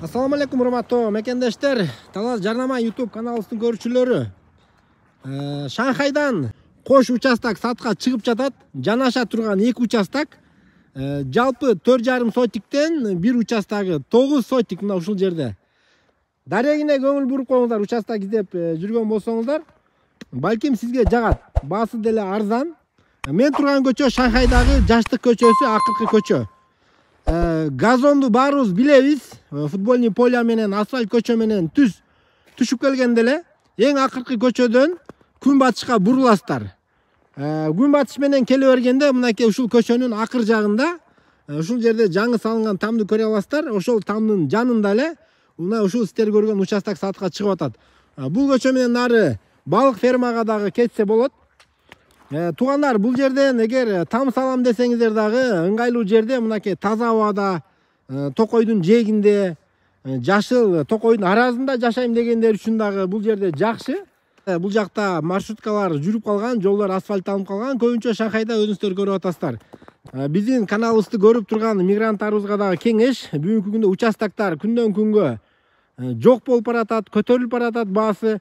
Assalamu alaikum урматтуу мекендештер. Талас Жарнама YouTube каналыбыздын көрүүчүлөрү. Шанхайдан кош участок сатка чыгып жатат. Жанаша турган 2 участок. Жалпы 4,5 сотиктен бир участогу 9 сотик мына ушул жерде. Дарегине көңүл буруп коюңуздар, участок издеп жүргөн болсоңуздар, балким сизге жагат. Баасы деле арзан. Мен турган көчө Шанхайдагы Жаштык көчөсү, акыркы көчө. Газонду баарыбыз билебиз. Футбольный поле менен, асфальт көчө менен түшүп келгенде эле эң акыркы көчөдөн күн батышка буруласыздар. Күн батыш менен келе бергенде мынакей ушул көчөнүн акыр жагында ушул жерде жаңы салынган тамды көрө аласыздар. Ошол тамдын жанында эле мына ушул сиздер көргөн участок сатка чыгып атат. Бул көчө менен нары балык фермага дагы кетсе болот. Тугандар, бул жерден эгер там салам десеңиздер дагы ыңгайлуу жерде, мынакей таза абада, токойдун жээгинде, жашыл токойдун аразында жашайм дегендер үчүн дагы бул жерде жакшы. Бул жакта маршруткалар жүрүп калган, жолдор асфальтталып калган. Көбүнчө Шанхайда өзүңүздөр көрүп атасыздар. Биздин каналыбызды көрүп турган мигранттарыбызга дагы кеңеш, бүгүнкү күндө участоктор күндөн күнгө жок болуп баратат, көтөрүлүп баратат баасы.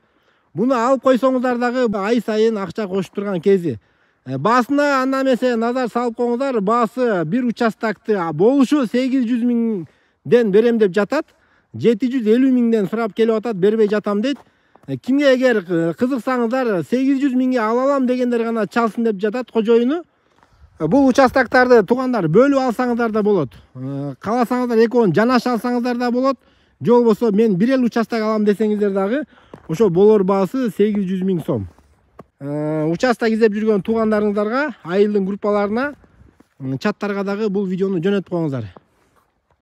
Буну алып койсоңуздар дагы ай сайын акча кошуп турган кези. Баасына анда эмесе назар салып коюңуздар. Баасы бир участокты болушу 800 миңден берем деп жатат. 750 миңден сурап келип атат, бербей жатам дейт. Кимге эгер кызыксаңыздар 800 миңге ала алам дегендер гана чалсын деп жатат кожоюну. Бул участоктарды тугандар бөлүп алсаңыздар да болот. Кааласаңыздар экөөнү жанаша алсаңыздар да болот. Же болбосо мен бир эл участок алам десеңиздер дагы ошо болор баасы 800 миң сом. Участок издеп жүргөн туугандарыңыздарга, айылдын группаларына, чаттарга дагы бул видеону жөнөтүп коюңуздар.